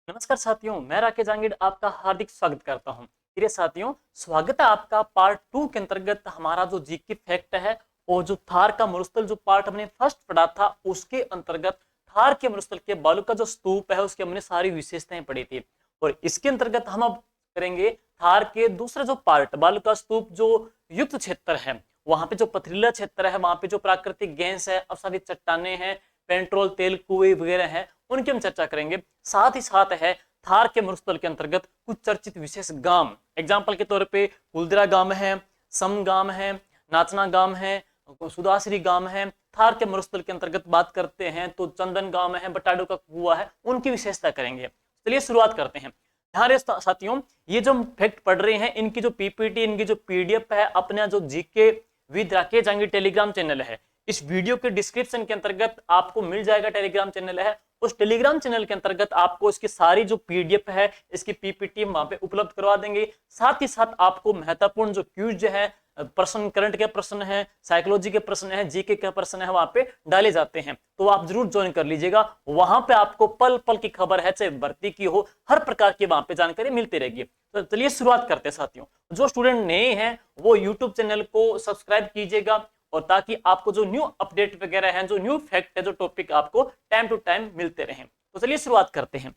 नमस्कार साथियों, मैं राकेश जांगिड आपका हार्दिक स्वागत करता हूं। प्रिय साथियों, स्वागत है आपका पार्ट 2 के अंतर्गत। हमारा जो जीके फैक्ट है और जो थार का मरुस्थल जो पार्ट हमने फर्स्ट पढ़ा था, उसके अंतर्गत थार के मरुस्थल के बालू का जो स्तूप है उसकी हमने सारी विशेषताएं पढ़ी थी। और इसके अंतर्गत हम अब करेंगे थार के दूसरा जो पार्ट बालू का स्तूप जो युक्त क्षेत्र है, वहां पे जो पथरीला क्षेत्र है, वहां पे जो प्राकृतिक गैस है, अवसादी चट्टाने हैं, पेट्रोल तेल कुएं वगैरह हैं, उनकी हम चर्चा करेंगे। साथ ही साथ है थार के मरुस्थल के अंतर्गत कुछ चर्चित विशेष गांव, एग्जाम्पल के तौर पे कुलदरा गांव है, सम गांव है, नाचना गांव है, सुदासरी गांव है। थार के मरुस्थल के अंतर्गत बात करते हैं तो चंदन गांव है, बटाडो का कुआ है, उनकी विशेषता करेंगे। चलिए शुरुआत करते हैं। ध्यान साथियों, ये जो फैक्ट पढ़ रहे हैं, इनकी जो पीपीटी, इनकी जो पीडीएफ है, अपना जो GK with Rakesh Jangid Telegram channel है, इस वीडियो के डिस्क्रिप्शन के अंतर्गत आपको मिल जाएगा। टेलीग्राम चैनल है, उस टेलीग्राम चैनल के अंतर्गत आपको इसकी सारी जो पीडीएफ है, इसकी पीपीटी वहां पे उपलब्ध करवा देंगे। साथ ही साथ आपको महत्वपूर्ण जो क्यूज है, प्रश्न, करंट के प्रश्न है, साइकोलॉजी के प्रश्न है, जीके के प्रश्न है, वहां पे डाले जाते हैं, तो आप जरूर ज्वाइन कर लीजिएगा। वहां पे आपको पल पल की खबर है, चाहे भर्ती की हो, हर प्रकार की वहां पे जानकारी मिलती रहेगी। तो चलिए शुरुआत करते हैं साथियों। जो स्टूडेंट नए हैं वो यूट्यूब चैनल को सब्सक्राइब कीजिएगा, और ताकि आपको जो न्यू अपडेट वगैरह है, जो न्यू फैक्ट है, जो टॉपिक आपको टाइम टू टाइम मिलते रहें। तो चलिए शुरुआत करते हैं।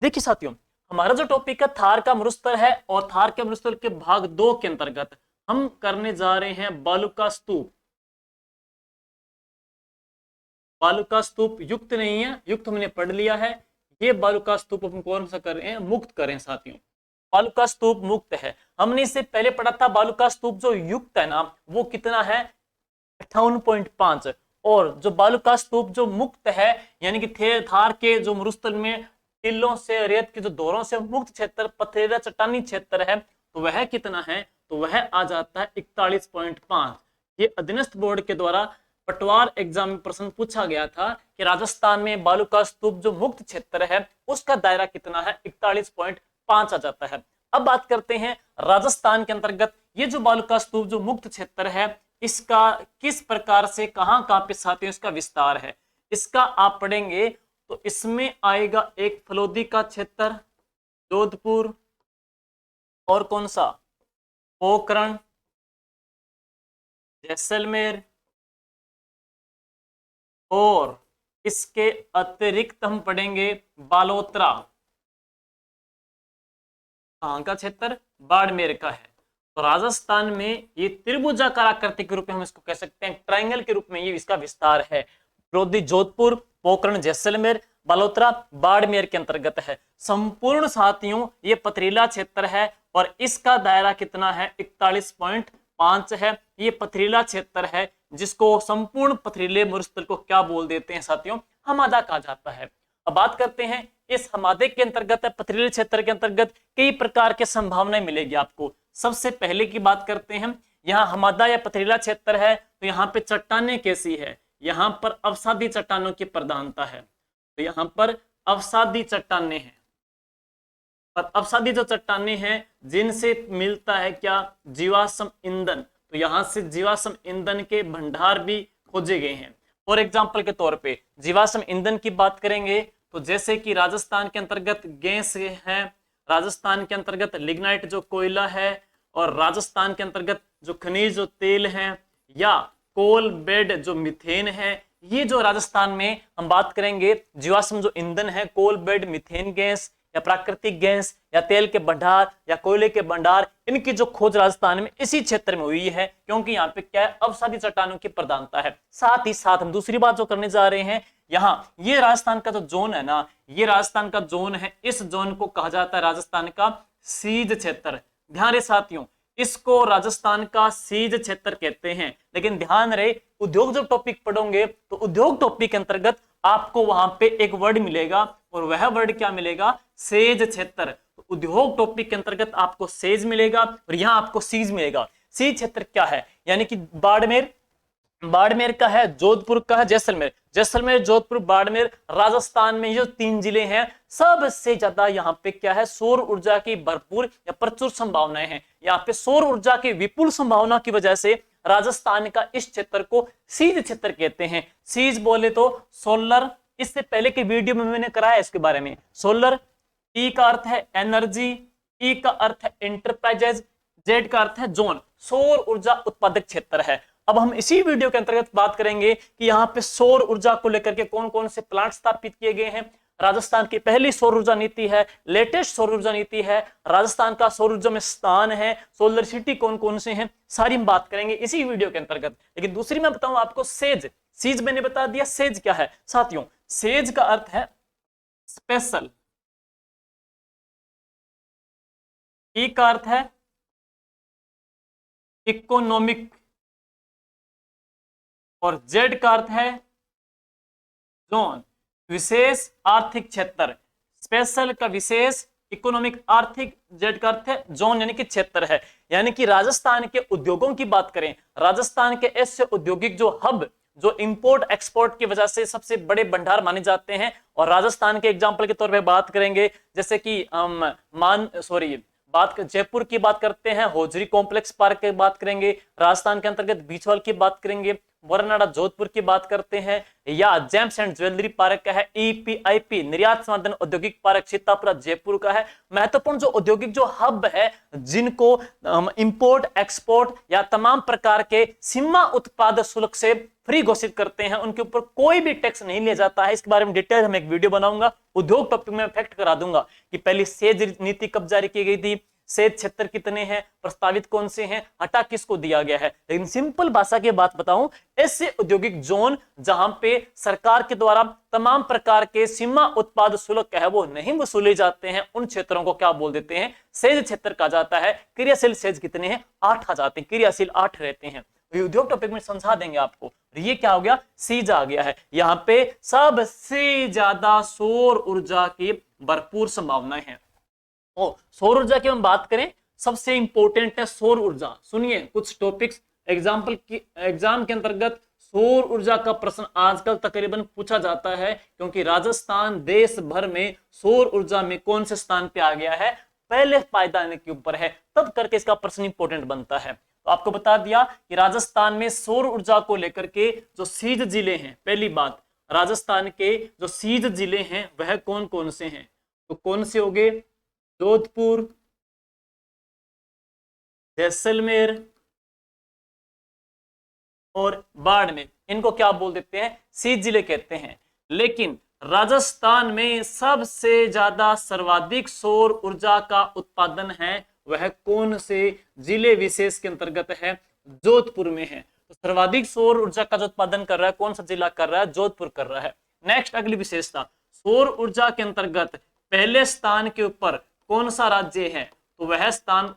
देखिए साथियों, हमारा जो टॉपिक है थार का मरुस्थल है, और थार के मरुस्थल के भाग 2 के अंतर्गत हम करने जा रहे हैं बालू का स्तूप। बालू का स्तूप युक्त नहीं है, युक्त हमने पढ़ लिया है। ये बालू का स्तूप हम कौन सा कर रहे हैं? मुक्त करें साथियों। बालू का स्तूप मुक्त है। हमने इससे पहले पढ़ा था बालू का स्तूप जो युक्त है ना, वो कितना है? 58.5। और जो बालू का स्तूप जो मुक्त है, यानी कि थार के जो मरुस्थल में टिल्लों से, रेत के जो दौरों से मुक्त क्षेत्र, पथरीला चट्टानी क्षेत्र है, तो वह कितना है? तो वह आ जाता है 41.5। ये अधीनस्थ बोर्ड के द्वारा पटवार एग्जाम में प्रश्न पूछा गया था कि राजस्थान में बालू का स्तूप जो मुक्त क्षेत्र है उसका दायरा कितना है? 41.5 आ जाता है। अब बात करते हैं राजस्थान के अंतर्गत ये जो बालू का स्तूप जो मुक्त क्षेत्र है, इसका किस प्रकार से कहां पे साथियों इसका विस्तार है, इसका आप पढ़ेंगे तो इसमें आएगा एक फलोदी का क्षेत्र, जोधपुर, और कौन सा? पोखरण, जैसलमेर, और इसके अतिरिक्त हम पढ़ेंगे बालोतरा। कहां का क्षेत्र? बाड़मेर का है। तो राजस्थान में ये त्रिभुजाकार आकृति के रूप में हम इसको कह सकते हैं, ट्रायंगल के रूप में ये इसका विस्तार है। विरोधी जोधपुर, पोखरण, जैसलमेर, बालोतरा बाड़मेर के अंतर्गत है। संपूर्ण साथियों ये पथरीला क्षेत्र है, और इसका दायरा कितना है? 41.5 है। ये पथरीला क्षेत्र है, जिसको संपूर्ण पथरीले मरुस्थल को क्या बोल देते हैं साथियों? हमादा कहा जाता है। अब बात करते हैं इस हमादे के अंतर्गत, पथरीले क्षेत्र के अंतर्गत कई प्रकार के संभावनाएं मिलेगी आपको। सबसे पहले की बात करते हैं, यहाँ हमादा या पथरीला क्षेत्र है, तो यहाँ पे चट्टानें कैसी है? यहाँ पर अवसादी चट्टानों की प्रधानता है। तो यहाँ पर अवसादी चट्टानें हैं, पर अवसादी जो चट्टानें हैं जिनसे मिलता है क्या? जीवाश्म ईंधन। तो यहाँ से जीवाश्म ईंधन के भंडार भी खोजे गए हैं। फॉर एग्जाम्पल के तौर पे जीवाश्म ईंधन की बात करेंगे तो जैसे कि राजस्थान के अंतर्गत गैस है, राजस्थान के अंतर्गत लिग्नाइट जो कोयला है, और राजस्थान के अंतर्गत जो खनिज जो तेल है, या कोल बेड जो मिथेन है। ये जो राजस्थान में हम बात करेंगे जीवाश्म जो ईंधन है, कोल बेड, मिथेन गैस, या प्राकृतिक गैस, या तेल के भंडार, या कोयले के भंडार, इनकी जो खोज राजस्थान में इसी क्षेत्र में हुई है, क्योंकि यहाँ पे क्या है? अवसादी चट्टानों की प्रधानता है। साथ ही साथ हम दूसरी बात जो करने जा रहे हैं, यहाँ ये राजस्थान का जो जोन है ना, ये राजस्थान का जोन है, इस जोन को कहा जाता है राजस्थान का सीज क्षेत्र। ध्यान रहे साथियों, इसको राजस्थान का सीज क्षेत्र कहते हैं। लेकिन ध्यान रहे, उद्योग जो टॉपिक पढ़ोगे तो उद्योग टॉपिक के अंतर्गत आपको वहां पे एक वर्ड मिलेगा, और वह वर्ड क्या मिलेगा? सेज क्षेत्र। तो उद्योग टॉपिक के अंतर्गत आपको सेज मिलेगा, और यहाँ आपको सीज मिलेगा। सीज क्षेत्र क्या है? यानी कि बाड़मेर, बाड़मेर का है, जोधपुर का है, जैसलमेर, जैसलमेर, जोधपुर, बाड़मेर। राजस्थान में जो 3 जिले हैं, सबसे ज्यादा यहाँ पे क्या है? सौर ऊर्जा की भरपूर या प्रचुर संभावनाएं हैं। यहाँ पे सौर ऊर्जा की विपुल संभावना की वजह से राजस्थान का इस क्षेत्र को सीज क्षेत्र कहते हैं। सीज बोले तो सोलर, इससे पहले के वीडियो में मैंने कराया इसके बारे में। सोलर ई का अर्थ है एनर्जी, ई का अर्थ है इंटरप्राइजेज, जेड का अर्थ है जोन, सौर ऊर्जा उत्पादक क्षेत्र है। अब हम इसी वीडियो के अंतर्गत बात करेंगे कि यहाँ पे सौर ऊर्जा को लेकर के कौन कौन से प्लांट स्थापित किए गए हैं। राजस्थान की पहली सौर ऊर्जा नीति है, लेटेस्ट सौर ऊर्जा नीति है, राजस्थान का सौर ऊर्जा में स्थान है, सोलर सिटी कौन कौन से हैं, सारी हम बात करेंगे इसी वीडियो के अंतर्गत। लेकिन दूसरी मैं बताऊं आपको सेज, सीज मैंने बता दिया, सेज क्या है साथियों, सेज का अर्थ है स्पेशल, ई का अर्थ है इकोनॉमिक और जेड का अर्थ है जोन, विशेष आर्थिक क्षेत्र। स्पेशल का विशेष, इकोनॉमिक आर्थिक, जेड का अर्थ है जोन यानी कि क्षेत्र है। यानी कि राजस्थान के उद्योगों की बात करें, राजस्थान के ऐसे औद्योगिक जो हब, जो इंपोर्ट एक्सपोर्ट की वजह से सबसे बड़े भंडार माने जाते हैं, और राजस्थान के एग्जांपल के तौर पे बात करेंगे जैसे कि जयपुर की बात करते हैं, होजरी कॉम्प्लेक्स पार्क की बात करेंगे, राजस्थान के अंतर्गत बीचवाल की बात करेंगे, वरनाडा जोधपुर की बात करते हैं, या जेम्स एंड ज्वेलरी पार्क का है, ईपीआईपी निर्यात संवर्धन औद्योगिक पार्क सीतापुरा जयपुर का है। महत्वपूर्ण जो औद्योगिक जो हब है, जिनको इंपोर्ट एक्सपोर्ट या तमाम प्रकार के सीमा उत्पाद शुल्क से फ्री घोषित करते हैं, उनके ऊपर कोई भी टैक्स नहीं लिया जाता है। इसके बारे में डिटेल में एक वीडियो बनाऊंगा, उद्योग टॉपिक में फैक्ट करा दूंगा कि पहली सेज नीति कब जारी की गई थी, सेज क्षेत्र कितने हैं, प्रस्तावित कौन से हैं, हटा किसको दिया गया है। लेकिन सिंपल भाषा की बात बताऊं, ऐसे औद्योगिक जोन जहां पे सरकार के द्वारा तमाम प्रकार के सीमा उत्पाद शुल्क है वो नहीं वसूले जाते हैं, उन क्षेत्रों को क्या बोल देते हैं, सेज क्षेत्र कहा जाता है। क्रियाशील सेज कितने हैं, 8 आ जाते हैं, क्रियाशील 8 रहते हैं। उद्योग टॉपिक में समझा देंगे आपको। ये क्या हो गया, सीज आ गया है। यहाँ पे सबसे ज्यादा सौर ऊर्जा की भरपूर संभावनाएं हैं। सौर ऊर्जा की हम बात करें, सबसे इंपॉर्टेंट है सौर ऊर्जा। सुनिए कुछ टॉपिक्स एग्जाम के अंतर्गत सौर ऊर्जा का प्रश्न आजकल तकरीबन पूछा जाता है, क्योंकि राजस्थान देश भर में सौर ऊर्जा में कौन से स्थान पे आ गया है, पहले पायदान के ऊपर है, तब करके इसका प्रश्न इंपॉर्टेंट बनता है। तो आपको बता दिया कि राजस्थान में सौर ऊर्जा को लेकर के जो सीध जिले हैं, पहली बात राजस्थान के जो सीध जिले हैं वह कौन कौन से हैं, तो कौन से हो गए, जोधपुर, जैसलमेर और बाड़मेर, इनको क्या बोल देते हैं, सीध जिले कहते हैं। लेकिन राजस्थान में सबसे ज्यादा सर्वाधिक सौर ऊर्जा का उत्पादन है वह कौन से जिले विशेष के अंतर्गत है, जोधपुर में है। तो सर्वाधिक सौर ऊर्जा का जो उत्पादन कर रहा है कौन सा जिला कर रहा है, जोधपुर कर रहा है। नेक्स्ट अगली विशेषता, सौर ऊर्जा के अंतर्गत पहले स्थान के ऊपर कौन सा राज्य है, तो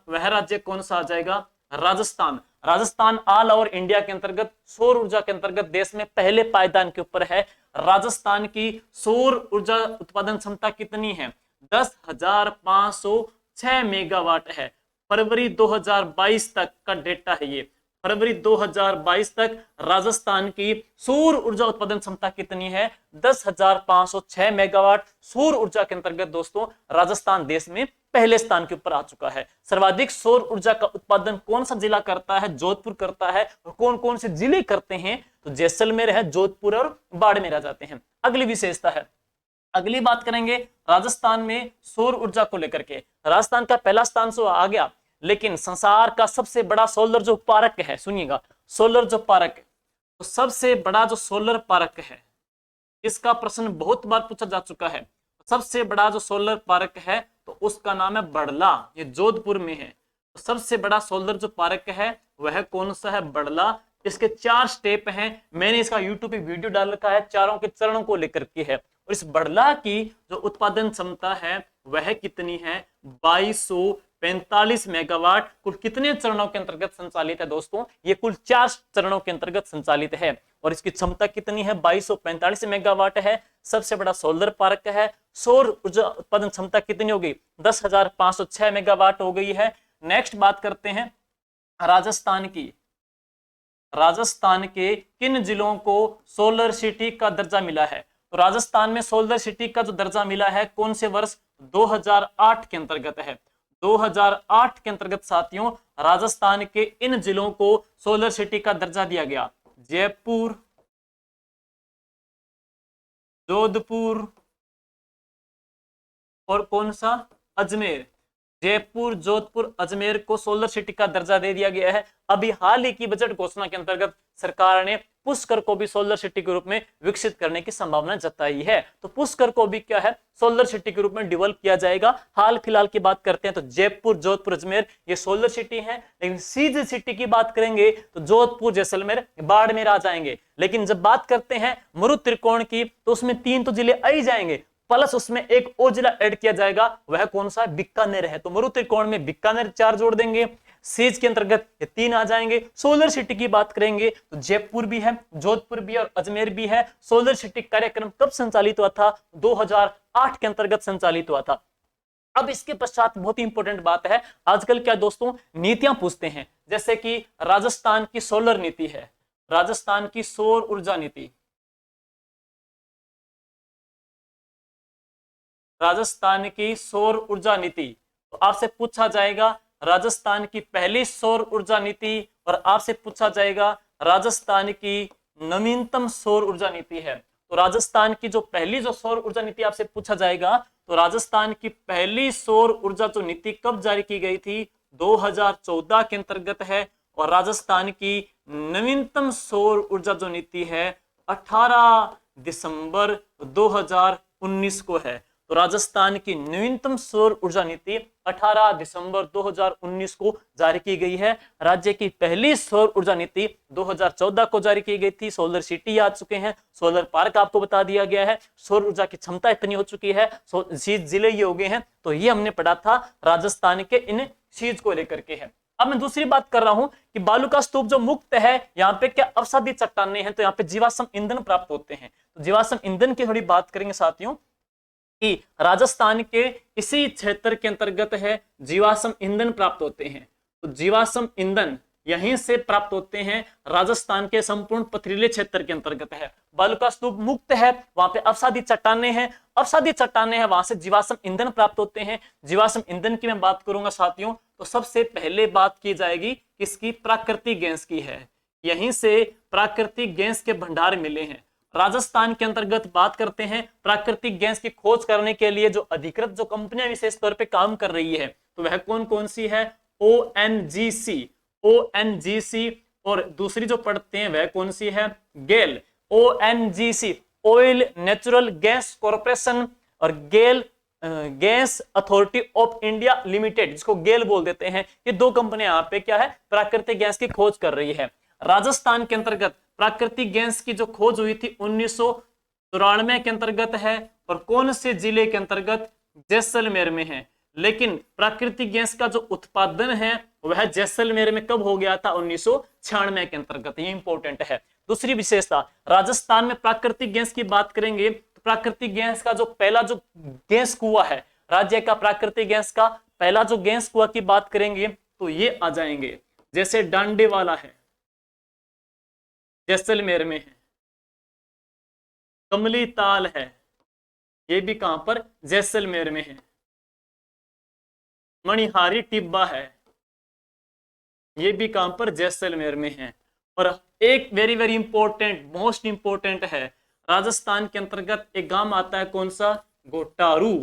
वह राज्य कौन सा आ जाएगा, Rajasthan. Rajasthan all over India के अंतर्गत सौर ऊर्जा के अंतर्गत देश में पहले पायदान के ऊपर है। राजस्थान की सौर ऊर्जा उत्पादन क्षमता कितनी है, 10,506 मेगावाट है। फरवरी 2022 तक का डेटा है ये, फरवरी 2022 तक राजस्थान की सौर ऊर्जा उत्पादन क्षमता कितनी है, 10,506 मेगावाट। सौर ऊर्जा के अंतर्गत दोस्तों राजस्थान देश में पहले स्थान के ऊपर आ चुका है। सर्वाधिक सौर ऊर्जा का उत्पादन कौन सा जिला करता है, जोधपुर करता है। और कौन कौन से जिले करते हैं, तो जैसलमेर है, जोधपुर और बाड़मेर आ जाते हैं। अगली विशेषता है, अगली बात करेंगे राजस्थान में सौर ऊर्जा को लेकर के। राजस्थान का पहला स्थान तो आ गया, लेकिन संसार का सबसे बड़ा सोलर जो पार्क है, सुनिएगा सोलर जो पार्क है, तो सबसे बड़ा जो सोलर पार्क है इसका प्रश्न बहुत बार पूछा जा चुका है। सबसे बड़ा जो सोलर पार्क है तो उसका नाम है बड़ला, ये जोधपुर में है। तो सबसे बड़ा सोलर जो पार्क है वह कौन सा है, बड़ला। इसके 4 स्टेप हैं, मैंने इसका यूट्यूब पे वीडियो डाल रखा है, चारों के चरणों को लेकर के है। और इस बड़ला की जो उत्पादन क्षमता है वह कितनी है, 2245 मेगावाट। कुल कितने चरणों के अंतर्गत संचालित है दोस्तों, ये कुल 4 चरणों के अंतर्गत संचालित है। और इसकी क्षमता कितनी है, 2245 मेगावाट है। सबसे बड़ा सोलर पार्क है। सौर ऊर्जा उत्पादन क्षमता कितनी हो गई, 10,506 मेगावाट हो गई है। नेक्स्ट बात करते हैं राजस्थान की। राजस्थान के किन जिलों को सोलर सिटी का दर्जा मिला है, तो राजस्थान में सोलर सिटी का जो दर्जा मिला है कौन से वर्ष, 2008 के अंतर्गत है। 2008 के अंतर्गत साथियों राजस्थान के इन जिलों को सोलर सिटी का दर्जा दिया गया, जयपुर, जोधपुर और कौन सा, अजमेर। जयपुर, जोधपुर, अजमेर को सोलर सिटी का दर्जा दे दिया गया है। अभी हाल ही की बजट घोषणा के अंतर्गत सरकार ने पुष्कर को भी सोलर सिटी के रूप में विकसित करने की संभावना जताई है। तो पुष्कर को भी क्या है, सोलर सिटी के रूप में डेवलप किया जाएगा। हाल फिलहाल की बात करते हैं तो जयपुर, जोधपुर, अजमेर ये सोलर सिटी है। लेकिन सीज सिटी की बात करेंगे तो जोधपुर, जैसलमेर, बाड़मेर आ जाएंगे। लेकिन जब बात करते हैं मरु त्रिकोण की तो उसमें 3 तो जिले आ ही जाएंगे, प्लस उसमें एक और जिला ऐड किया जाएगा, वह कौन सा है, बीकानेर है। तो मरु त्रिकोण में बीकानेर 4 जोड़ देंगे, सीज के अंतर्गत ये 3 आ जाएंगे। सोलर सिटी की बात करेंगे तो जयपुर भी है, जोधपुर भी और अजमेर भी है। सोलर सिटी कार्यक्रम कब संचालित हुआ था, 2008 के अंतर्गत संचालित हुआ था। अब इसके पश्चात बहुत ही इंपॉर्टेंट बात है, आजकल क्या दोस्तों नीतियां पूछते हैं, जैसे कि राजस्थान की सोलर नीति है, राजस्थान की सौर ऊर्जा नीति, राजस्थान की सौर ऊर्जा नीति। तो आपसे पूछा जाएगा राजस्थान की पहली सौर ऊर्जा नीति, और आपसे पूछा जाएगा राजस्थान की नवीनतम सौर ऊर्जा नीति है। तो राजस्थान की जो पहली जो सौर ऊर्जा नीति आपसे पूछा जाएगा, तो राजस्थान की पहली सौर ऊर्जा जो नीति कब जारी की गई थी, 2014 के अंतर्गत है। और राजस्थान की नवीनतम सौर ऊर्जा जो नीति है 18 दिसंबर 2019 को है। तो राजस्थान की नवीनतम सौर ऊर्जा नीति 18 दिसंबर 2019 को जारी की गई है। राज्य की पहली सौर ऊर्जा नीति 2014 को जारी की गई थी। सोलर सिटी आ चुके हैं, सोलर पार्क आपको बता दिया गया है, सौर ऊर्जा की क्षमता इतनी हो चुकी है, जिले ये हो गए हैं। तो ये हमने पढ़ा था राजस्थान के इन चीज को लेकर के है। अब मैं दूसरी बात कर रहा हूं कि बालू का स्तूप जो मुक्त है, यहाँ पे क्या अवसादी चट्टानें हैं, तो यहाँ पे जीवाश्म ईंधन प्राप्त होते हैं। तो जीवाश्म ईंधन की थोड़ी बात करेंगे साथियों कि राजस्थान के इसी क्षेत्र के अंतर्गत है जीवाश्म ईंधन प्राप्त होते हैं। तो जीवाश्म ईंधन यहीं से प्राप्त होते हैं, राजस्थान के संपूर्ण पथरीले क्षेत्र के अंतर्गत है। बालू का स्तूप मुक्त है, वहां पे अवसादी चट्टानें हैं, अवसादी चट्टानें हैं, वहां से जीवाश्म ईंधन प्राप्त होते हैं। जीवाश्म ईंधन की मैं बात करूंगा साथियों, तो सबसे पहले बात की जाएगी किसकी, प्राकृतिक गैस की है। यहीं से प्राकृतिक गैस के भंडार मिले हैं। राजस्थान के अंतर्गत बात करते हैं, प्राकृतिक गैस की खोज करने के लिए जो अधिकृत जो कंपनियां विशेष तौर पे काम कर रही है, तो वह कौन कौन सी है, ओएनजीसी, और दूसरी जो पढ़ते हैं वह कौन सी है, GAIL, ONGC oil natural gas corporation, और GAIL gas authority of India limited, जिसको गेल बोल देते हैं। ये 2 कंपनियां यहाँ पे क्या है, प्राकृतिक गैस की खोज कर रही है। राजस्थान के अंतर्गत प्राकृतिक गैस की जो खोज हुई थी 1994 के अंतर्गत है, और कौन से जिले के अंतर्गत, जैसलमेर में है। लेकिन प्राकृतिक गैस का जो उत्पादन है वह जैसलमेर में कब हो गया था, 1996 के अंतर्गत। ये इंपॉर्टेंट है। दूसरी विशेषता, राजस्थान में प्राकृतिक गैस की बात करेंगे तो प्राकृतिक गैस का जो पहला जो गैस कुआं है, राज्य का प्राकृतिक गैस का पहला जो गैस कुआं की बात करेंगे तो ये आ जाएंगे, जैसे डांडे वाला है, जैसलमेर में है, कमली ताल है, ये भी कहां पर, जैसलमेर में है, मणिहारी टिब्बा है, ये भी कहां पर, जैसलमेर में है। और एक very very important, most important है, राजस्थान के अंतर्गत एक गांव आता है, कौन सा, गोटारू।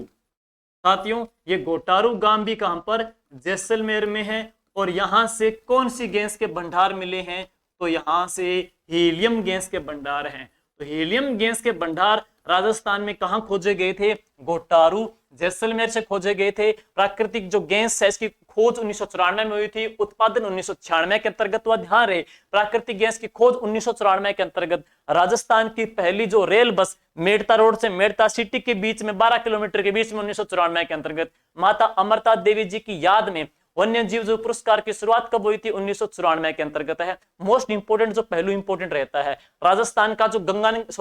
साथियों ये गोटारू गांव भी कहां पर, जैसलमेर में है। और यहां से कौन सी गैस के भंडार मिले हैं, तो यहां से हीलियम गैस के भंडार हैं। तो हीलियम गैस के भंडार राजस्थान में कहां खोजे गए थे, गोटारू, जैसलमेर से खोजे गए थे। प्राकृतिक जो गैस है इसकी खोज 1994 में हुई थी, उत्पादन 1996 के अंतर्गत हुआ। ध्यान रहे, प्राकृतिक गैस की खोज 1994 के अंतर्गत। राजस्थान की पहली जो रेल बस मेड़ता रोड से मेड़ता सिटी के बीच में 12 किलोमीटर के बीच में 1994 के अंतर्गत माता अमरता देवी जी की याद में वन्य जीव जो पुरस्कार की शुरुआत कब हुई थी, 1994 के अंतर्गत है। मोस्ट इंपोर्टेंट जो पहलू इंपोर्टेंट रहता है, राजस्थान का जो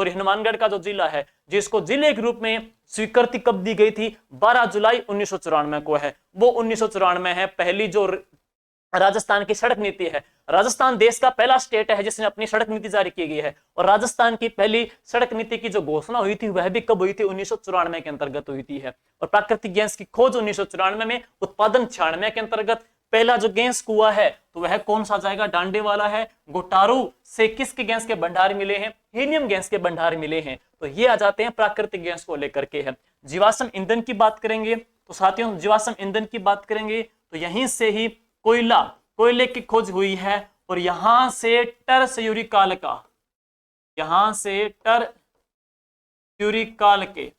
हनुमानगढ़ का जो जिला है, जिसको जिले के रूप में स्वीकृति कब दी गई थी, 12 जुलाई 1994 को है। वो 1994 है पहली जो राजस्थान की सड़क नीति है। राजस्थान देश का पहला स्टेट है जिसने अपनी सड़क नीति जारी की गई है। और राजस्थान की पहली सड़क नीति की जो घोषणा हुई थी वह भी कब हुई थी, 1994 के अंतर्गत हुई थी है। और प्राकृतिक गैस की खोज 1994 में, उत्पादन 96 के अंतर्गत। पहला जो गैस कुआं है तो वह कौन सा जाएगा, डांडे वाला है। गोटारू से किसके गैस के भंडार मिले हैं, हीलियम गैस के भंडार मिले हैं। तो ये आ जाते हैं प्राकृतिक गैस को लेकर के है। जीवाश्म ईंधन की बात करेंगे तो साथियों जीवाश्म ईंधन की बात करेंगे तो यहीं से ही कोयले की खोज हुई है और यहां से टरसयूरी काल के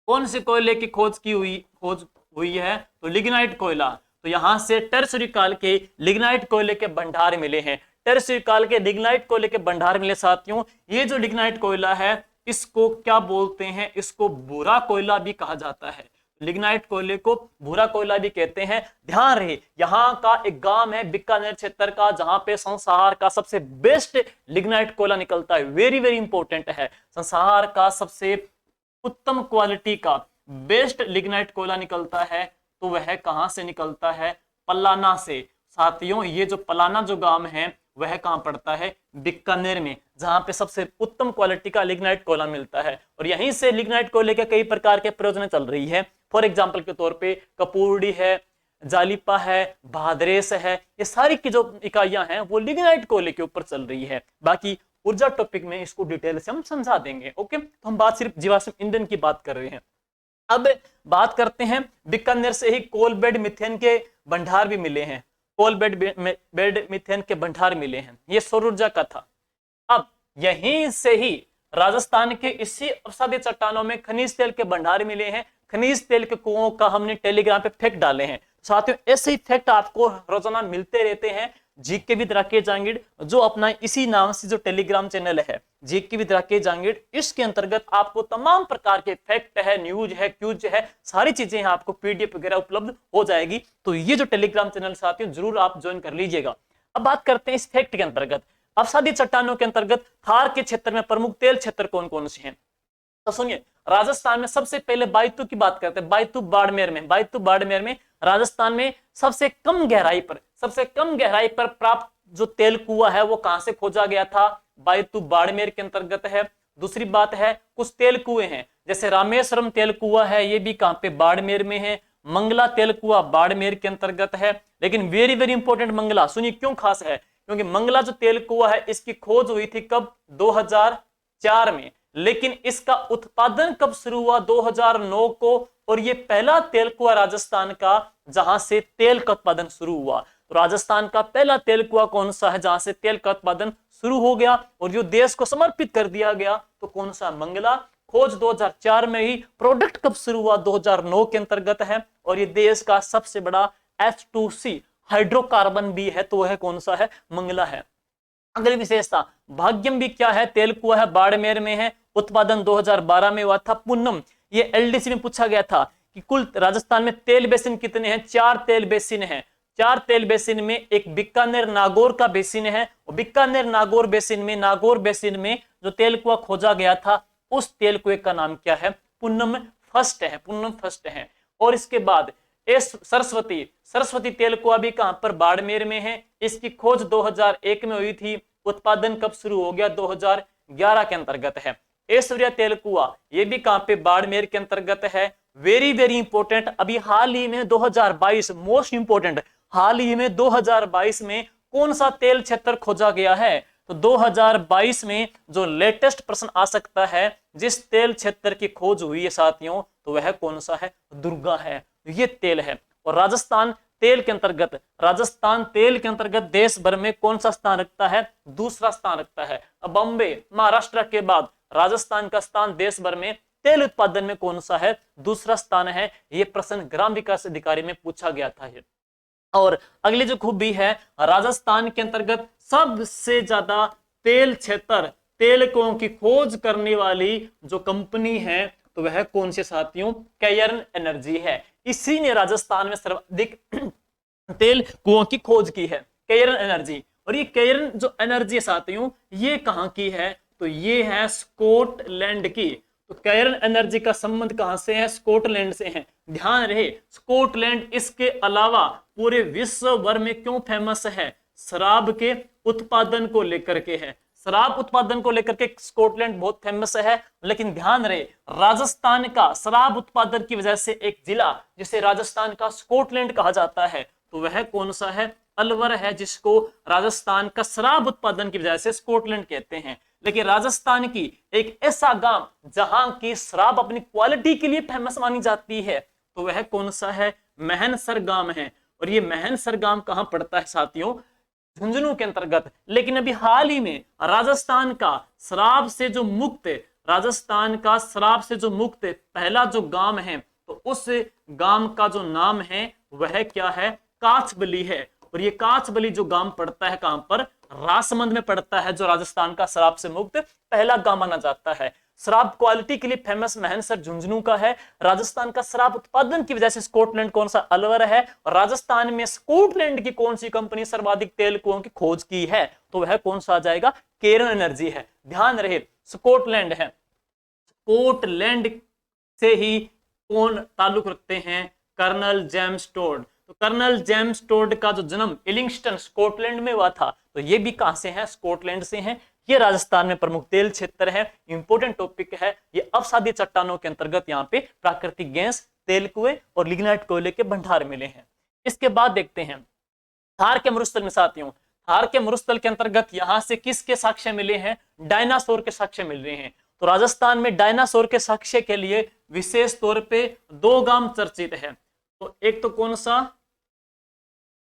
कौन से कोयले की खोज हुई है तो लिग्नाइट कोयला। तो यहां से टरसरी काल के लिग्नाइट कोयले के भंडार मिले हैं। टरसरी काल के लिग्नाइट कोयले के भंडार मिले साथियों। ये जो लिग्नाइट कोयला है इसको क्या बोलते हैं, इसको भूरा कोयला भी कहा जाता है। लिग्नाइट कोयले को भूरा कोयला भी कहते हैं। ध्यान रहे यहाँ का एक गांव है बीकानेर क्षेत्र का जहां पे संसार का सबसे बेस्ट लिग्नाइट कोयला निकलता है। वेरी वेरी इंपॉर्टेंट है, संसार का सबसे उत्तम क्वालिटी का बेस्ट लिग्नाइट कोयला निकलता है तो वह कहां से निकलता है, पलाना से। साथियों ये जो पलाना जो गांव है वह कहां पड़ता है, बीकानेर में, जहां पे सबसे उत्तम क्वालिटी का लिग्नाइट कोयला मिलता है। और यहीं से लिग्नाइट कोयले के कई प्रकार के प्रयोजन चल रही है। फॉर एग्जाम्पल के तौर पे कपूरडी है, जालिपा है, भादरेस है, ये सारी की जो इकाइयां हैं वो लिग्नाइट कोयले के ऊपर चल रही है। बाकी ऊर्जा टॉपिक में इसको डिटेल से हम समझा देंगे। ओके, तो हम बात सिर्फ जीवाश्म ईंधन की बात कर रहे हैं। अब बात करते हैं बीकानेर से ही कोल बेड मीथेन के भंडार भी मिले हैं। कोल बेड मीथेन के भंडार मिले हैं, ये सौर ऊर्जा का था। अब यहीं से ही राजस्थान के इसी अवसादी चट्टानों में खनिज तेल के भंडार मिले हैं। खनिज तेल के कुओं का हमने टेलीग्राम पे फैक्ट डाले हैं साथियों। ऐसे ही फैक्ट आपको रोजाना मिलते रहते हैं। जीके विद राकेश जांगिड़ जो अपना इसी नाम से जो टेलीग्राम चैनल है जीके विद राकेश जांगिड़, इसके अंतर्गत आपको तमाम प्रकार के फैक्ट है, न्यूज है, क्यूज है, सारी चीजें आपको पीडीएफ वगैरह उपलब्ध हो जाएगी। तो ये जो टेलीग्राम चैनल साथियों जरूर आप ज्वाइन कर लीजिएगा। अब बात करते हैं इस फैक्ट के अंतर्गत। अवसादी चट्टानों के अंतर्गत थार के क्षेत्र में प्रमुख तेल क्षेत्र कौन कौन से हैं तो सुनिए। राजस्थान में सबसे पहले बायतू की बात करते हैं। बायतू बाड़मेर में राजस्थान में सबसे कम गहराई पर प्राप्त जो तेल कुआं है वो कहां से खोजा गया था, बायतू बाड़मेर के अंतर्गत है। दूसरी बात है कुछ तेल कुएं हैं जैसे रामेश्वरम तेल कुआं है, ये भी कहां पे, बाड़मेर में है। मंगला तेल कुआं बाड़मेर के अंतर्गत है। लेकिन वेरी वेरी इंपॉर्टेंट मंगला, सुनिए क्यों खास है, क्योंकि मंगला जो तेल कुआं है इसकी खोज हुई थी कब, 2004 में। लेकिन इसका उत्पादन कब शुरू हुआ, 2009 को। और ये पहला तेल कुआं राजस्थान का जहां से तेल का उत्पादन शुरू हुआ। तो राजस्थान का पहला तेल कुआं कौन सा है जहां से तेल का उत्पादन शुरू हो गया और जो देश को समर्पित कर दिया गया, तो कौन सा, मंगला। खोज 2004 में ही, प्रोडक्ट कब शुरू हुआ, 2009 के अंतर्गत है। और ये देश का सबसे बड़ा H2C हाइड्रोकार्बन भी है, तो वह कौन सा है, मंगला है। अगली विशेषता, भाग्यम भी क्या है, तेल कुआं है, बाड़मेर में है। उत्पादन 2012 में हुआ था। पूनम, ये एलडीसी में पूछा गया था कि कुल राजस्थान में तेल बेसिन कितने हैं, 4 तेल बेसिन हैं। 4 तेल बेसिन में एक बीकानेर नागौर का बेसिन है। और बीकानेर नागौर बेसिन में जो तेल कुआं खोजा गया था उस तेल कुएं का नाम क्या है, पूनम फर्स्ट है। और इसके बाद सरस्वती तेल कुआं भी कहां पर, बाड़मेर में है। इसकी खोज 2001 में हुई थी। उत्पादन कब शुरू हो गया, 2011 के अंतर्गत है। ऐश्वर्या तेल कुआं ये भी कहां पे, बाड़मेर के अंतर्गत है। वेरी वेरी इंपॉर्टेंट, अभी हाल ही में 2022, मोस्ट इंपॉर्टेंट, हाल ही में 2022 में कौन सा तेल क्षेत्र खोजा गया है, तो 2022 में जो लेटेस्ट प्रश्न आ सकता है, जिस तेल क्षेत्र की खोज हुई है साथियों, तो वह कौन सा है, दुर्गा है, ये तेल है। और राजस्थान तेल के अंतर्गत देश भर में कौन सा स्थान रखता है, दूसरा स्थान रखता है। अब बॉम्बे महाराष्ट्र के बाद राजस्थान का स्थान देश भर में तेल उत्पादन में कौन सा है, दूसरा स्थान है। ये प्रश्न ग्राम विकास अधिकारी में पूछा गया था। और अगली जो खूबी है, राजस्थान के अंतर्गत सबसे ज्यादा तेल क्षेत्र, तेल कुओं की खोज करने वाली जो कंपनी है, तो वह कौन सी साथियों, कैयर्न एनर्जी है। इसी ने राजस्थान में सर्वाधिक तेल कुओं की खोज की है, कैयर्न एनर्जी। और ये कैयर्न जो एनर्जी है साथियों, ये कहां की है, तो ये है स्कॉटलैंड की। तो कैयर्न एनर्जी का संबंध कहां से है, स्कॉटलैंड से है। ध्यान रहे, स्कॉटलैंड इसके अलावा पूरे विश्व भर में क्यों फेमस है, शराब के उत्पादन को लेकर के है। शराब उत्पादन को लेकर के स्कॉटलैंड बहुत फेमस है। लेकिन ध्यान रहे, राजस्थान का शराब उत्पादन की वजह से एक जिला जिसे राजस्थान का स्कॉटलैंड कहा जाता है, तो वह कौन सा है, अलवर है, जिसको राजस्थान का शराब उत्पादन की वजह से स्कॉटलैंड कहते हैं। लेकिन राजस्थान की एक ऐसा गांव जहां की शराब अपनी क्वालिटी के लिए फेमस मानी जाती है, तो वह कौन सा है? महनसर गांव है। और ये महनसर गांव कहां पड़ता है साथियों? झुंझुनू के अंतर्गत। लेकिन अभी हाल ही में राजस्थान का शराब से जो मुक्त, राजस्थान का शराब से जो मुक्त पहला जो गांव है, तो उस गांव का जो नाम है वह क्या है? काचबली है। और ये काचबली जो गांव पड़ता है कहां पर? राजसमंद में पड़ता है, जो राजस्थान का शराब से मुक्त पहला गांव माना जाता है। शराब क्वालिटी के लिए फेमस महनसर झुंझुनू का है। राजस्थान का शराब उत्पादन की वजह से स्कॉटलैंड कौन सा? अलवर है। और राजस्थान में स्कॉटलैंड की कौन सी कंपनी सर्वाधिक तेल कुओं की खोज की है? तो वह कौन सा आ जाएगा? केरन एनर्जी है। ध्यान रहे स्कॉटलैंड है। स्कॉटलैंड से ही कौन ताल्लुक रखते हैं? Colonel James Tod. तो कर्नल जेम्स टोड का जो जन्म इलिंगस्टन स्कॉटलैंड में हुआ था, तो ये भी कहां से है? स्कॉटलैंड से है। ये राजस्थान में प्रमुख तेल क्षेत्र है। इंपोर्टेंट टॉपिक है ये। अवसादी चट्टानों के अंतर्गत यहाँ पे प्राकृतिक गैस, तेल कुएं और लिग्नाइट कोयले के भंडार मिले हैं। इसके बाद देखते हैं थार के मरुस्थल में साथियों। थार के मरुस्थल के अंतर्गत यहां से किसके साक्ष्य मिले हैं? डायनासोर के साक्ष्य मिल रहे हैं। तो राजस्थान में डायनासोर के साक्ष्य के लिए विशेष तौर पे दो गांव चर्चित है। तो एक तो कौन सा?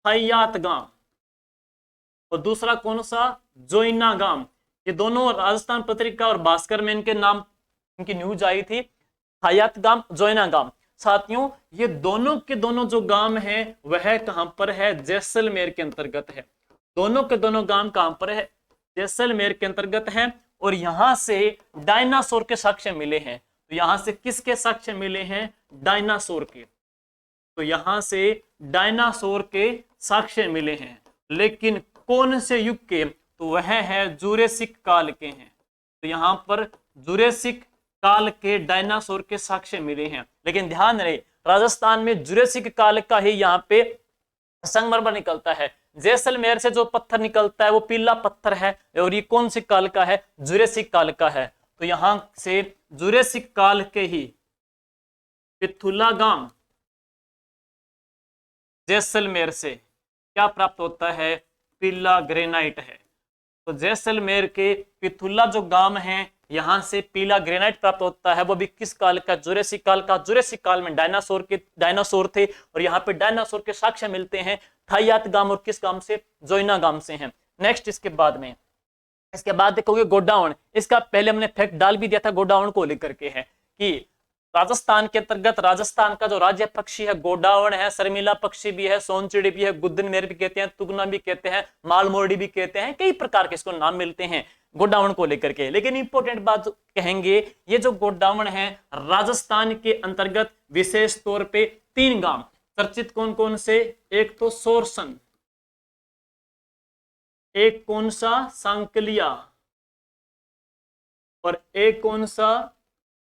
हयात गांव, और दूसरा कौन सा? जोइना गांव। ये दोनों राजस्थान पत्रिका और भास्कर में इनके नाम, इनकी न्यूज आई थी। हयात गांव, जोइना गांव। साथियों ये दोनों के दोनों जो गांव हैं वह कहां पर है? जैसलमेर के अंतर्गत है। दोनों के दोनों गांव कहां पर है? जैसलमेर के अंतर्गत है। और यहां से डायनासोर के साक्ष्य मिले हैं। तो यहां से किसके साक्ष्य मिले हैं? डायनासोर के। तो यहां से डायनासोर के साक्ष्य मिले हैं। लेकिन कौन से युग के? तो वह है जुरेसिक काल के हैं। तो यहां पर जुरेसिक काल के डायनासोर के साक्ष्य मिले हैं। लेकिन ध्यान रहे राजस्थान में जुरेसिक काल का ही यहाँ पे संगमरमर निकलता है। जैसलमेर से जो पत्थर निकलता है वो पीला पत्थर है। और ये कौन सी काल का है? जुरेसिक काल का है। तो यहां से जुरेसिक काल के ही पिथुला गांव जैसलमेर से क्या प्राप्त होता है? पीला ग्रेनाइट है। तो जैसलमेर के पिथुला जो गांव है यहां से पीला ग्रेनाइट प्राप्त होता है। वो भी किस काल का? जुरेसिक काल का। जुरेसिक काल में डायनासोर थे और यहाँ पे डायनासोर के साक्ष्य मिलते हैं थायात गांव और किस गांव से? जोइना गांव से हैं। नेक्स्ट इसके बाद देखोगे गोडाउन। इसका पहले हमने फैक्ट डाल भी दिया था, गोडाउन को लेकर के है कि राजस्थान के अंतर्गत राजस्थान का जो राज्य पक्षी है गोडावण है, शर्मिला पक्षी भी है, सोनचिड़ी भी है, गुद्दनमेर भी कहते हैं, तुगना भी कहते हैं, मालमोरडी भी कहते हैं, कई प्रकार के इसको नाम मिलते हैं गोडावण को लेकर के। लेकिन इंपॉर्टेंट बात कहेंगे ये जो गोडावण है राजस्थान के अंतर्गत विशेष तौर पे 3 गांव चर्चित। कौन कौन से? एक तो सोरसन, एक कौन सा? सांकलिया, और एक कौन सा?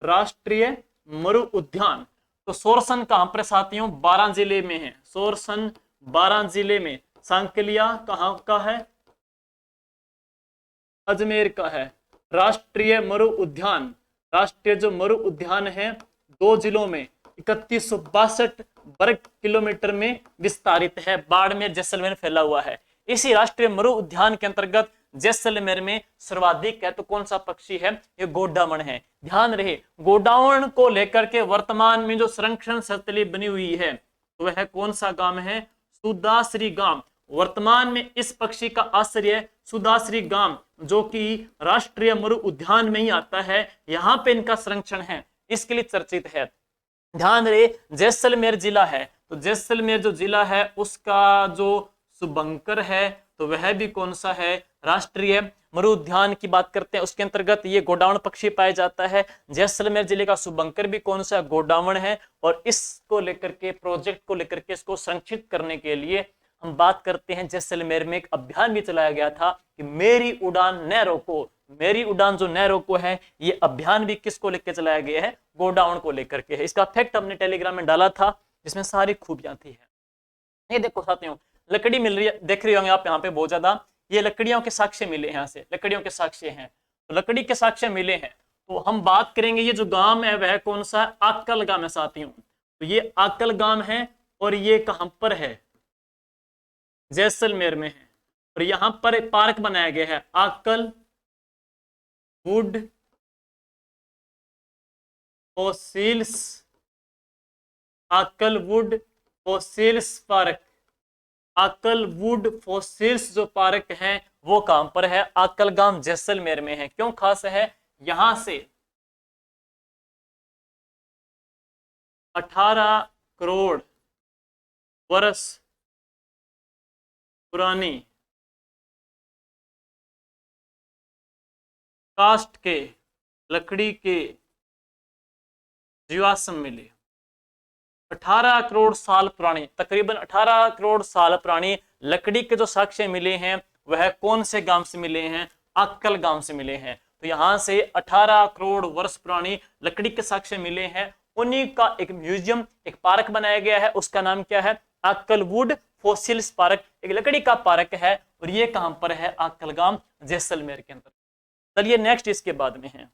राष्ट्रीय मरु उद्यान। तो सोरसन कहां पर साथियों? 12 जिले में है। सोरसन 12 जिले में। सांकलिया कहां का है? अजमेर का है। राष्ट्रीय मरु उद्यान, राष्ट्रीय जो मरु उद्यान है 2 जिलों में 3162 वर्ग किलोमीटर में विस्तारित है। बाड़मेर जैसलमेर फैला हुआ है। इसी राष्ट्रीय मरु उद्यान के अंतर्गत जैसलमेर में सर्वाधिक है तो कौन सा पक्षी है? ये गोडावण है। ध्यान रहे गोडावण को लेकर के वर्तमान में जो संरक्षण स्थली बनी हुई है तो वह कौन सा गांव है? सुदाश्री गांव। वर्तमान में इस पक्षी का आश्रय सुदाश्री गांव जो कि राष्ट्रीय मरु उद्यान में ही आता है, यहाँ पे इनका संरक्षण है, इसके लिए चर्चित है। ध्यान रहे जैसलमेर जिला है तो जैसलमेर जो जिला है उसका जो शुभंकर है तो वह भी कौन सा है? राष्ट्रीय मरु उद्यान की बात करते हैं उसके अंतर्गत ये गोडावण पक्षी पाया जाता है। जैसलमेर जिले का शुभंकर भी कौन सा? गोडावण है। और इसको लेकर के प्रोजेक्ट को लेकर के इसको संरक्षित करने के लिए हम बात करते हैं जैसलमेर में एक अभियान भी चलाया गया था कि मेरी उड़ान न रोको। मेरी उड़ान जो न रोको है ये अभियान भी किसको लेकर चलाया गया है? गोडावण को लेकर के है। इसका फैक्ट हमने टेलीग्राम में डाला था जिसमें सारी खूबियां थी है। ये देखो साथियों लकड़ी मिल रही है, देख रहे होंगे आप यहाँ पे बहुत ज्यादा। ये लकड़ियों के साक्ष्य मिले हैं, यहाँ से लकड़ियों के साक्ष्य हैं। तो लकड़ी के साक्ष्य मिले हैं तो हम बात करेंगे ये जो गांव है वह कौन सा है? आकल गांव है साथियों। तो ये आकल गांव है और ये कहां पर है? जैसलमेर में है। और यहां पर एक पार्क बनाया गया है आकल would fossils, Akal wood fossils park. Akal wood fossils जो पार्क है वो कहां पर है? आकलगाम जैसलमेर में है। क्यों खास है? यहां से 18 करोड़ वर्ष पुरानी काष्ठ के, लकड़ी के जीवाश्म मिले। 18 करोड़ साल पुरानी, तकरीबन 18 करोड़ साल पुरानी लकड़ी के जो साक्ष्य मिले हैं वह कौन से गांव से मिले हैं? अक्कल गांव से मिले हैं। तो यहां से 18 करोड़ वर्ष पुरानी लकड़ी के साक्ष्य मिले हैं, उन्हीं का एक म्यूजियम, एक पार्क बनाया गया है। उसका नाम क्या है? अक्कलवुड फॉसिल्स पार्क, एक लकड़ी का पार्क है। और ये कहां पर है? अक्कलगाम जैसलमेर के अंदर। चलिए नेक्स्ट इसके बाद में है,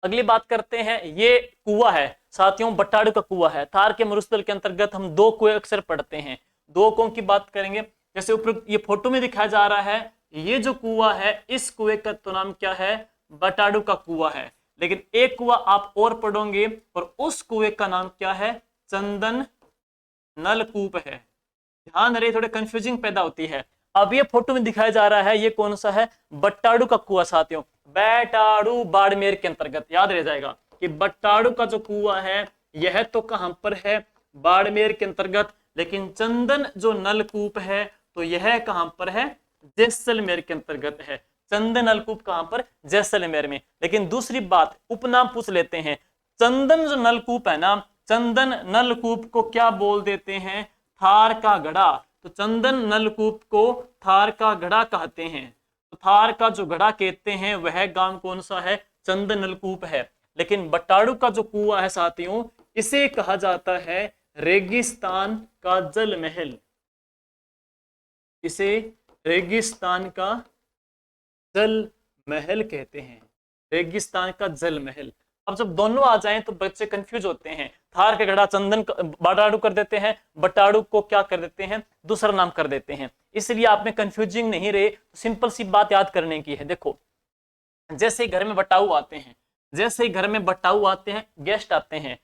अगली बात करते हैं। ये कुआं है साथियों, बट्टाड़ू का कुआं है। थार के मरुस्थल के अंतर्गत हम दो कुएं अक्सर पढ़ते हैं, दो कुओं की बात करेंगे। जैसे ऊपर ये फोटो में दिखाया जा रहा है, ये जो कुआं है इस कुएं का तो नाम क्या है? बट्टाड़ू का कुआं है। लेकिन एक कुआं आप और पढ़ोगे और उस कुएं का नाम क्या है? चंदन नलकूप है। ध्यान रहे, थोड़े कंफ्यूजिंग पैदा होती है। अब ये फोटो में दिखाया जा रहा है, ये कौन सा है? बट्टाड़ू का कुआं साथियों, बैटाड़ू बाड़मेर के अंतर्गत। याद रह जाएगा कि बट्टाड़ू का जो कुआं है यह तो कहां पर है? बाड़मेर के अंतर्गत। लेकिन चंदन जो नलकूप है तो यह कहां पर है? जैसलमेर के अंतर्गत है। चंदन नलकूप कहां पर? जैसलमेर में। लेकिन दूसरी बात, उपनाम पूछ लेते हैं। चंदन जो नलकूप है ना, चंदन नलकूप को क्या बोल देते हैं? थार का घड़ा। तो चंदन नलकूप को थार का घड़ा कहते हैं। तो थार का जो घड़ा कहते हैं वह गांव कौन सा है? चंदन नलकूप है। लेकिन बट्टाड़ू का जो कुआं है साथियों, इसे कहा जाता है रेगिस्तान का जल महल। इसे रेगिस्तान का जल महल कहते हैं, रेगिस्तान का जल महल। अब जब दोनों आ जाएं तो बच्चे कंफ्यूज होते हैं। थार के घड़ा चंदन बट्टाड़ू कर देते हैं, बट्टाड़ू को क्या कर देते हैं? दूसरा नाम कर देते हैं। इसलिए आप में कंफ्यूजिंग नहीं रहे, तो सिंपल सी बात याद करने की है। देखो, जैसे घर में बट्टाऊ आते हैं, जैसे ही घर में बट्टाऊ आते हैं, गेस्ट आते हैं,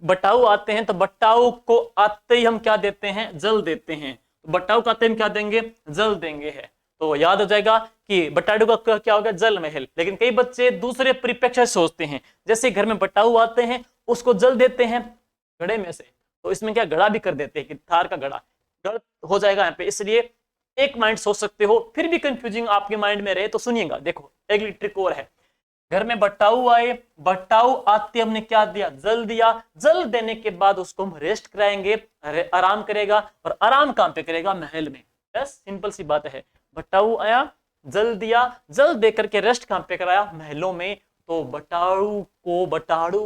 बट्टाऊ आते हैं, तो बट्टाऊ को आते ही हम क्या देते हैं? जल देते हैं। तो बट्टाऊ को आते हम क्या देंगे? जल देंगे है। तो याद हो जाएगा कि बट्टाड़ू का क्या होगा? जल महल। लेकिन कई बच्चे दूसरे परिप्रेक्ष्य सोचते हैं, जैसे घर में बट्टाऊ आते हैं उसको जल देते हैं घड़े में से, तो इसमें क्या घड़ा भी कर देते हैं कि थार का घड़ा। गलत हो जाएगा यहाँ पे। इसलिए एक माइंड सोच सकते हो, फिर भी कंफ्यूजिंग आपके माइंड में रहे तो सुनिएगा। देखो अगली ट्रिक और है। घर में बट्टाऊ आए, बट्टाऊ आते हमने क्या दिया? जल दिया। जल देने के बाद उसको हम रेस्ट कराएंगे, आराम करेगा। और आराम कहां पे करेगा? महल में। बस सिंपल सी बात है। बट्टाऊ आया, जल दिया, जल दे करके रेस्ट कहां पे कराया? महलों में। तो बट्टाड़ू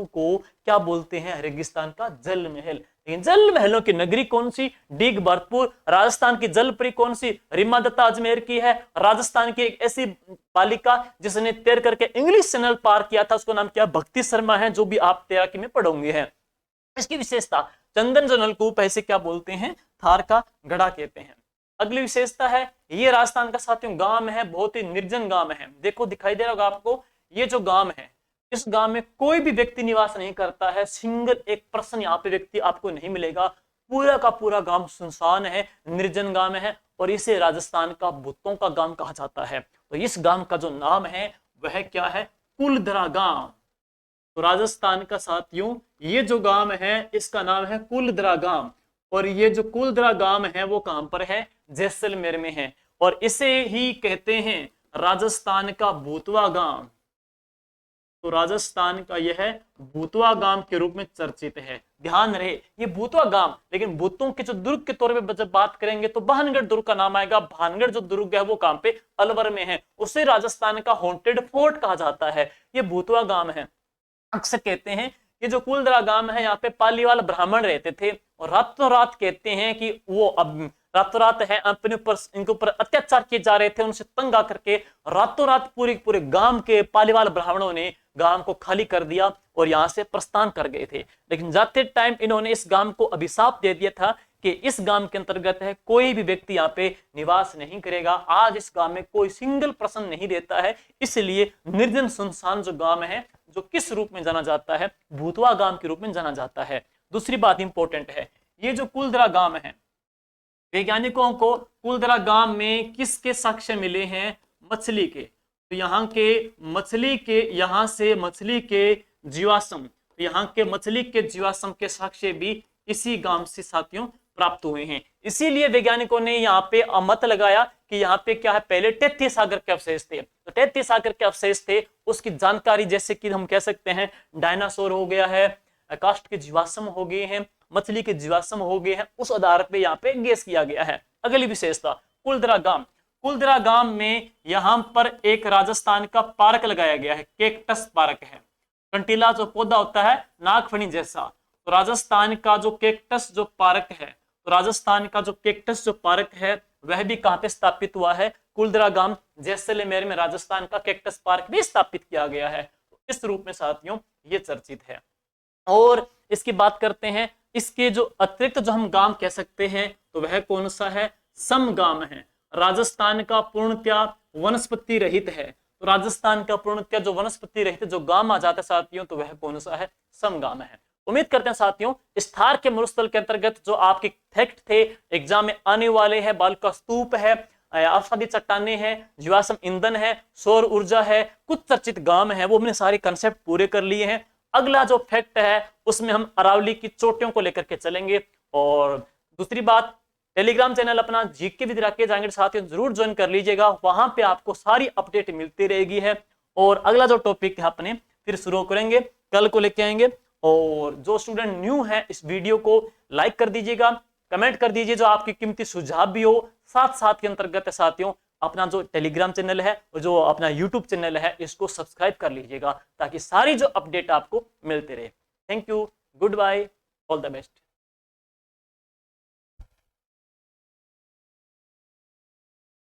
को क्या बोलते हैं? रेगिस्तान का जल महल। लेकिन जल महलों की नगरी कौन सी? डीग भरतपुर। राजस्थान की जलपरी कौन सी? रीमा दत्ता अजमेर की है। राजस्थान की एक ऐसी बालिका जिसने तैर करके इंग्लिश चैनल पार किया था, उसको नाम क्या? भक्ति शर्मा है, जो भी आप तैराकी में पढ़ोगे हैं। इसकी विशेषता, चंदन जो नलकूप है इसे क्या बोलते हैं? थार का घड़ा कहते हैं। अगली विशेषता है, ये राजस्थान का साथियों गांव है, बहुत ही निर्जन गांव है। देखो दिखाई दे रहा होगा आपको, ये जो गांव है, इस गांव में कोई भी व्यक्ति निवास नहीं करता है। सिंगल एक पर्सन यहाँ पे व्यक्ति आपको नहीं मिलेगा। पूरा का पूरा गांव सुनसान है, निर्जन गांव है। और इसे राजस्थान का भूतों का गांव कहा जाता है। तो इस गांव का जो नाम है वह क्या है? कुलधरा गांव। तो राजस्थान का साथियों ये जो गांव है इसका नाम है कुलधरा गांव। और ये जो कुलधरा गांव है वो कहां पर है? जैसलमेर में है। और इसे ही कहते हैं राजस्थान का भूतवा गांव। तो राजस्थान का यह भूतवा गांव के रूप में चर्चित है। ध्यान रहे, ये भूतवा गांव। लेकिन भूतों के जो दुर्ग के तौर पे जब बात करेंगे तो भानगढ़ दुर्ग का नाम आएगा। भानगढ़ जो दुर्ग है वो कहां पे? अलवर में है। उसे राजस्थान का हॉन्टेड फोर्ट कहा जाता है। ये भूतवा गांव है। अक्सर कहते हैं ये जो कुलधरा गांव है यहाँ पे पालीवाल ब्राह्मण रहते थे, और रातों रात कहते हैं कि वो अब रातों रात है अपने ऊपर, इनके ऊपर अत्याचार किए जा रहे थे, उनसे तंग आकर के रातों रात पूरे गांव के पालीवाल ब्राह्मणों ने गांव को खाली कर दिया और यहाँ से प्रस्थान कर गए थे। लेकिन जाते टाइम इन्होंने इस गांव को अभिशाप दे दिया था कि इस गांव के अंतर्गत है कोई भी व्यक्ति यहाँ पे निवास नहीं करेगा। आज इस गांव में कोई सिंगल पर्सन नहीं रहता है, इसलिए निर्जन सुनसान जो गांव है, जो किस रूप में जाना जाता है, भूतवा गांव के रूप में जाना जाता है। दूसरी बात इंपॉर्टेंट है, ये जो कुलधरा गांव है, वैज्ञानिकों को कुलधरा गांव में किसके साक्ष्य मिले हैं? मछली के। तो यहाँ के मछली के, यहाँ से मछली के जीवाश्म, तो यहाँ के मछली के जीवाश्म के साक्ष्य भी इसी गांव से साथियों प्राप्त हुए हैं। इसीलिए वैज्ञानिकों ने यहाँ पे मत लगाया कि यहाँ पे क्या है, पहले तैतीय सागर के अवशेष थे। तो तैतीय सागर के अवशेष थे, उसकी जानकारी जैसे कि हम कह सकते हैं डायनासोर हो गया है, काष्ठ के जीवाश्म हो गए हैं, मछली के जीवाश्म हो गए हैं, उस आधार पे यहाँ पे गेस किया गया है। अगली विशेषता कुलधरा गांव। कुलधरा गांव में यहाँ पर एक राजस्थान का पार्क लगाया गया है, कैक्टस पार्क है। कंटीला जो पौधा होता है नागफनी जैसा, तो राजस्थान का जो कैक्टस जो पार्क है, तो राजस्थान का जो कैक्टस जो पार्क है वह भी कहां पे स्थापित हुआ है? कुलधरा गांव जैसलमेर में राजस्थान का कैक्टस पार्क भी स्थापित किया गया है। तो इस रूप में साथियों ये चर्चित है। और इसकी बात करते हैं, इसके जो अतिरिक्त जो हम गांव कह सकते हैं तो वह कौन सा है? सम गांव है। राजस्थान का पूर्णतया वनस्पति रहित है, तो राजस्थान का पूर्णतया जो वनस्पति रहित जो गांव आ जाता है साथियों, तो वह कौन सा है? सम गांव है। उम्मीद करते हैं साथियों इस थार के मरुस्थल के अंतर्गत जो आपके फैक्ट थे एग्जाम में आने वाले हैं, बाल का स्तूप है, आसादी चट्टाने हैं, जीवाश्म ईंधन है, सौर ऊर्जा है, कुछ चर्चित गांव है, वो हमने सारे कंसेप्ट पूरे कर लिए हैं। अगला जो फैक्ट है उसमें हम अरावली की चोटियों को लेकर के चलेंगे। और दूसरी बात, टेलीग्राम चैनल अपना जीके विद राकेश जांगड़ साथियों जरूर ज्वाइन कर लीजिएगा, वहां पे आपको सारी अपडेट मिलती रहेगी है। और अगला जो टॉपिक है अपने फिर शुरू करेंगे, कल को लेके आएंगे। और जो स्टूडेंट न्यू है इस वीडियो को लाइक कर दीजिएगा, कमेंट कर दीजिए जो आपकी कीमती सुझाव भी हो। साथ साथ के अंतर्गत साथियों अपना जो टेलीग्राम चैनल है और जो अपना यूट्यूब चैनल है इसको सब्सक्राइब कर लीजिएगा ताकि सारी जो अपडेट आपको मिलते रहे। Thank you, goodbye, all the best.